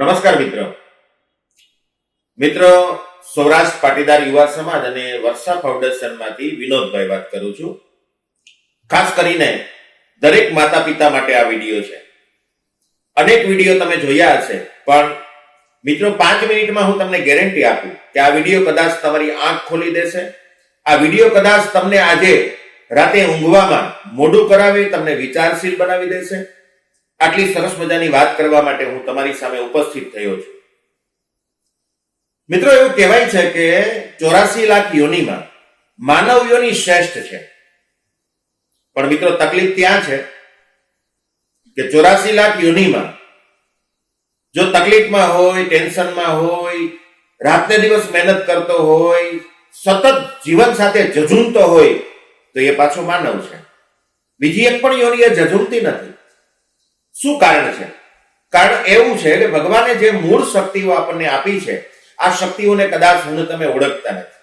નમસ્કાર મિત્રો સૌરાષ્ટ્ર પાટીદાર યુવા સમાજ અને વર્ષા ફાઉન્ડેશનમાંથી વિનોદભાઈ વાત કરું છું. ખાસ કરીને દરેક માતા પિતા માટે આ વિડીયો છે. અનેક વિડીયો તમે જોયા હશે, પણ મિત્રો 5 મિનિટમાં હું તમને ગેરંટી આપું કે આ વિડીયો કદાચ તમારી આંખ ખોલી દેશે. આ વિડીયો કદાચ તમને આજે રાતે ઊંઘવામાં મોઢું કરાવે, તમને વિચારશીલ બનાવી દેશે. આટલી સરસ મજાની વાત કરવા માટે હું તમારી સામે ઉપસ્થિત થયો છું. મિત્રો, એવું કહેવાય છે કે 84 લાખ યોનિમાં માનવ યોનિ શ્રેષ્ઠ છે. પણ મિત્રો, તકલીફ ત્યાં છે કે 84 લાખ યોનિમાં જો તકલીફમાં હોય, ટેન્શનમાં હોય, રાતને દિવસ મહેનત કરતો હોય, સતત જીવન સાથે ઝઝૂમતો હોય, તો એ પાછો માનવ છે. બીજી એક પણ યોનિ એ ઝઝૂમતી નથી. શું કારણ છે? કારણ એવું છે કે ભગવાને જે મૂળ શક્તિઓ આપણને આપી છે, આ શક્તિઓને કદાચ હું તમે ઓળખતા નથી.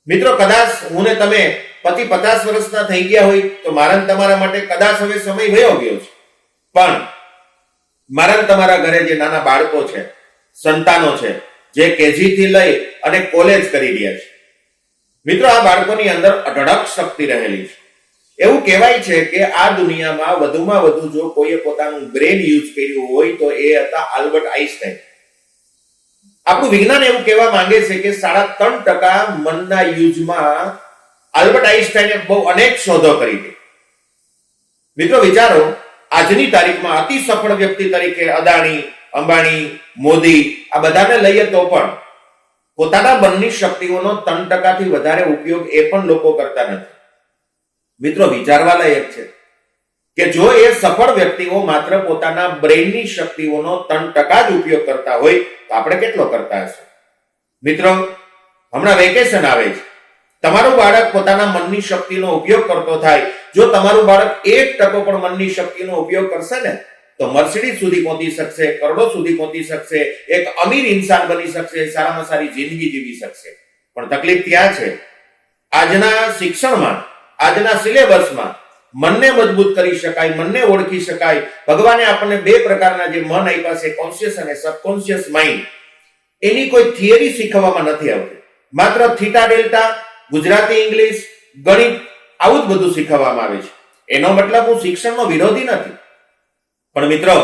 મિત્રો, કદાચ હું ને તમે પતિ 50 વર્ષના થઈ ગયા હોય તો મારા તમારા માટે કદાચ હવે સમય વયો ગયો છે. પણ મારા તમારા ઘરે જે નાના બાળકો છે, સંતાનો છે, જે કેજી થી લઈ અને કોલેજ કરી રહ્યા છે, મિત્રો, આ બાળકોની અંદર અઢળક શક્તિ રહેલી છે. એવું કહેવાય છે કે આ દુનિયામાં વધુમાં વધુ જો કોઈએ પોતાનું બ્રેન યુઝ કર્યું હોય તો એ હતા આલ્બર્ટ આઈન્સ્ટાઈન. આપણું વિજ્ઞાન એવું કહેવા માંગે છે કે 3.5% મનના યુઝમાં આલ્બર્ટ આઈન્સ્ટાઈને બહુ અનેક શોધો કરી હતી. મિત્રો, વિચારો, આજની તારીખમાં અતિ સફળ વ્યક્તિ તરીકે અદાણી, અંબાણી, મોદી આ બધાને લઈએ તો પણ પોતાના મનની શક્તિઓનો 3% થી વધારે ઉપયોગ એ પણ લોકો કરતા નથી. મિત્રો, વિચારવા લાયક છે કે જો એ સફળ વ્યક્તિઓ માત્ર પોતાના બ્રેનની શક્તિઓનો 3% જ ઉપયોગ કરતા હોય તો આપણે કેટલો કરતા હશે? મિત્રો, હમણાં વેકેશન આવે છે. તમારું બાળક પોતાના મનની શક્તિનો ઉપયોગ કરતો થાય. જો તમારું બાળક 1% પણ મનની શક્તિનો ઉપયોગ કરશે ને તો મર્સિડીઝ સુધી પહોંચી શકશે, કરોડો સુધી પહોંચી શકશે, એક અમીર ઇન્સાન બની શકશે, સારામાં સારી જિંદગી જીવી શકશે. પણ તકલીફ ત્યાં છે, આજના શિક્ષણમાં, આજના સિલેબસમાં મનને મજબૂત કરી શકાય, મનને ઓળખી શકાય. ભગવાને આપણને 2 પ્રકારના જે મન આપ્યા છે, કોન્શિયસ અને સબકોન્શિયસ માઇન્ડ, એની કોઈ થિયરી શીખવવામાં નથી આવતી. માત્ર થીટા ડેલ્ટા, ગુજરાતી, ઇંગ્લિશ, ગણિત આવું જ બધું શીખવવામાં આવે છે. એનો મતલબ હું શિક્ષણનો વિરોધી નથી, પણ મિત્રો,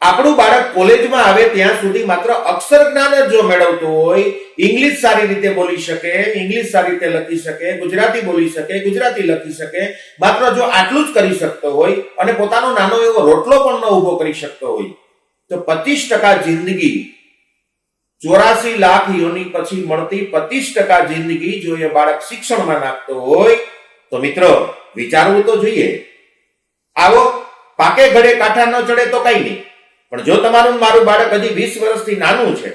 આપણું બાળક કોલેજમાં આવે ત્યાં સુધી માત્ર અક્ષર જ્ઞાન જ જો મેળવતું હોય, ઇંગ્લિશ સારી રીતે બોલી શકે, ઇંગ્લિશ સારી રીતે લખી શકે, ગુજરાતી બોલી શકે, ગુજરાતી લખી શકે, માત્ર જો આટલું જ કરી શકતો હોય અને પોતાનો નાનો એવો રોટલો પણ ન ઉભો કરી શકતો હોય તો 25% જિંદગી, 84 લાખ યોનિ પછી મળતી 25% જિંદગી જો એ બાળક શિક્ષણમાં નાખતો હોય તો મિત્રો, વિચારવું તો જોઈએ. આવો પાકે ઘડે કાંઠા ન ચડે તો કઈ નહીં, પણ જો તમારું મારું બાળક હજી 20 વર્ષથી નાનું છે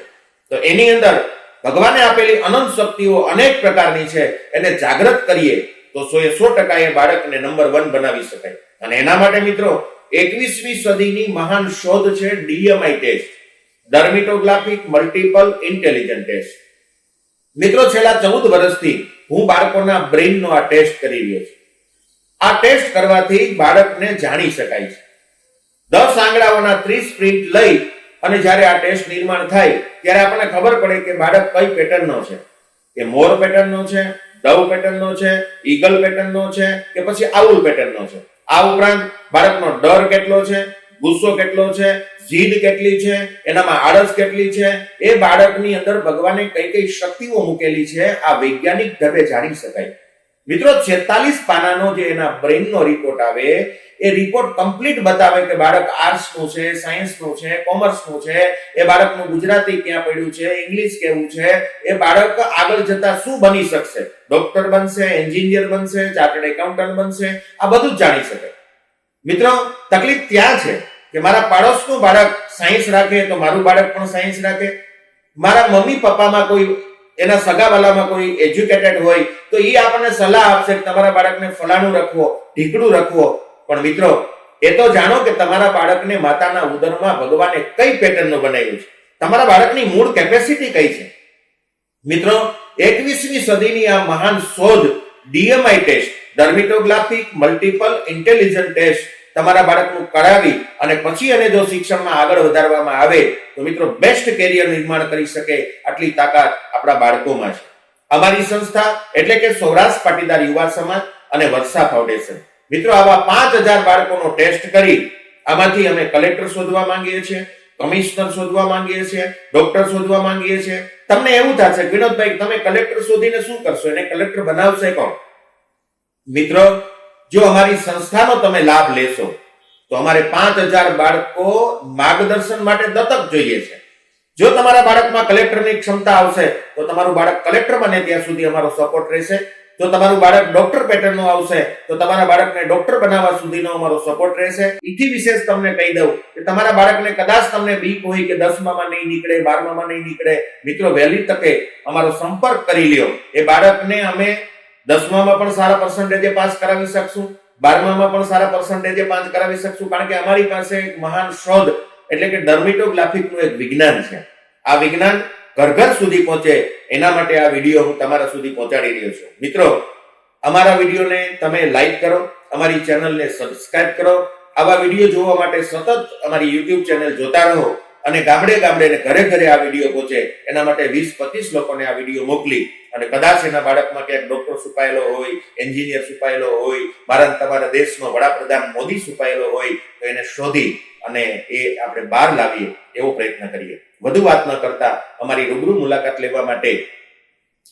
તો એની અંદર ભગવાને આપેલી અનંત શક્તિઓ અનેક પ્રકારની છે. એને જાગૃત કરીએ તો 100% એ બાળકને નંબર 1 બનાવી શકાય. અને એના માટે મિત્રો, 21મી સદીની મહાન શોધ છે DMI test, dermatographic multiple intelligent test. મિત્રો, છેલ્લા 14 વર્ષથી હું બાળકોના બ્રેઇનનો આ ટેસ્ટ કરી રહ્યો છું. આ ટેસ્ટ કરવાથી બાળકને જાણી શકાય છે. 10 આંગળાઓના 30 પ્રિન્ટ લઈ અને જ્યારે આ ટેસ્ટ નિર્માણ થાય ત્યારે આપણને ખબર પડે કે બાળક કઈ પેટર્નનો છે. કે મોર પેટર્નનો છે, ડવ પેટર્નનો છે, ઈગલ પેટર્નનો છે કે પછી આઉલ પેટર્નનો છે. આ ઉપરાંત બાળકનો ડર કેટલો છે, ગુસ્સો કેટલો છે, જીદ કેટલી છે, એનામાં આળસ કેટલી છે, એ બાળકની અંદર ભગવાને કઈ કઈ શક્તિઓ મૂકેલી છે, આ વૈજ્ઞાનિક ઢબે જાણી શકાય. મિત્રો, 46 પાનાનો જે એના બ્રેઇનનો રિપોર્ટ આવે, એ રિપોર્ટ કમ્પ્લીટ બતાવે કે બાળક આર્ટ્સનું છે, સાયન્સનું છે, કોમર્સનું છે, એ બાળકનું ગુજરાતી ક્યાં પડ્યું છે, ઇંગ્લિશ કેવું છે, એ બાળક આગળ જતા શું બની શકશે, ડોક્ટર બનશે, એન્જિનિયર બનશે, ચાર્ટર્ડ એકાઉન્ટન્ટ બનશે, આ બધું જ જાણી શકાય. મિત્રો, તકલીફ ત્યાં છે કે મારા પાડોશનું બાળક સાયન્સ રાખે તો મારું બાળક પણ સાયન્સ રાખે. મારા મમ્મી પપ્પામાં કોઈ, એના સગાવાલામાં કોઈ એજ્યુકેટેડ હોય તો એ આપણને સલાહ આપશે કે તમારા બાળકને ફલાણું રાખવો, ઢીકડું રાખવો. પણ મિત્રો, એ તો જાણો કે તમારા બાળકને માતાના ઉદરમાં ભગવાને કઈ પેટર્નનું બનાવ્યું છે, તમારા બાળકની મૂળ કેપેસિટી કઈ છે. મિત્રો, 21મી સદીની આ મહાન શોધ DMI test, dermatographic multiple intelligent test, તમારા બાળકનું કરાવી અને પછી એને જો શિક્ષણમાં આગળ વધારવામાં આવે તો મિત્રો બેસ્ટ કેરિયર નિર્માણ કરી શકે આટલી તાકાત આપણા બાળકોમાં છે. અમારી સંસ્થા એટલે કે સૌરાષ્ટ્ર પાટીદાર યુવા સમાજ અને વર્ષા ફાઉન્ડેશન મિત્રો આવા 5000 બાળકોનો ટેસ્ટ કરી આમાંથી અમે કલેક્ટર શોધવા માંગીએ છીએ, કમિશનર શોધવા માંગીએ છીએ, ડોક્ટર શોધવા માંગીએ છીએ. તમને એવું થશે વિનોદભાઈ તમે કલેક્ટર શોધીને શું કરશો, એને કલેક્ટર બનાવશે કોણ? મિત્રો જો અમારી સંસ્થાનો તમે લાભ લેશો તો અમારે 5000 બાળકો માર્ગદર્શન માટે દત્તક જોઈએ છે. જો તમારા બાળકમાં કલેક્ટરની ક્ષમતા આવશે તો તમારું બાળક કલેક્ટર બને ત્યાં સુધી અમારો સપોર્ટ રહેશે. જો તમારું બાળક ડોક્ટર પેટર્નનું આવશે તો તમારા બાળકને ડોક્ટર બનાવવા સુધીનો અમારો સપોર્ટ રહેશે. એથી વિશેષ તમને કહી દઉં કે તમારા બાળકને કદાચ તમને બીક હોય કે 10મામાં નહીં નીકળે, 12મામાં નહીં નીકળે, મિત્રો વહેલી તકે અમારો સંપર્ક કરી લ્યો. એ બાળકને અમે 10મામાં પણ સારા પર્સન્ટેજે પાસ કરાવી શકશું, 12મામાં પણ સારા પર્સન્ટેજે પાસ કરાવી શકશું, કારણ કે અમારી પાસે એક મહાન શોધ એટલે કે ડર્મેટોગ્રાફિકનું એક વિજ્ઞાન છે. આ વિજ્ઞાન ઘર ઘર સુધી પહોંચે એના માટે આ વિડીયો હું તમારા સુધી પહોંચાડી રહ્યો છું. મિત્રો અમારા વિડીયોને તમે લાઈક કરો, અમારી ચેનલને સબસ્ક્રાઇબ કરો. આવા વિડીયો જોવા માટે સતત અમારી YouTube ચેનલ જોતા રહો અને ગામડે ગામડે ને ઘરે ઘરે આ વિડીયો પહોંચે એના માટે 20-25 લોકોને આ વિડીયો મોકલી અને કદાચ એના બાળકમાં ક્યાંક ડોક્ટર છુપાયેલો હોય, એન્જિનિયર છુપાયેલો હોય, ભારત તમારા દેશનો વડાપ્રધાન મોદી છુપાયેલો હોય તો એને શોધી અને એ આપણે બહાર લાવીએ એવો પ્રયત્ન કરીએ. વધુ વાત ન કરતા અમારી રૂબરૂ મુલાકાત લેવા માટે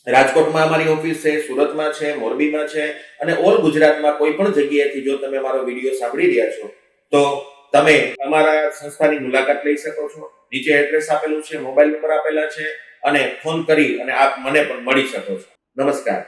રાજકોટમાં અમારી ઓફિસ છે, સુરતમાં છે, મોરબીમાં છે અને ઓલ ગુજરાતમાં કોઈ પણ જગ્યાએથી જો તમે મારો વિડીયો સાંભળી રહ્યા છો તો તમે અમારા સંસ્થાની મુલાકાત લઈ શકો છો. નીચે એડ્રેસ આપેલું છે, મોબાઈલ નંબર આપેલા છે અને ફોન કરી અને આપ મને પણ મળી શકો છો. નમસ્કાર.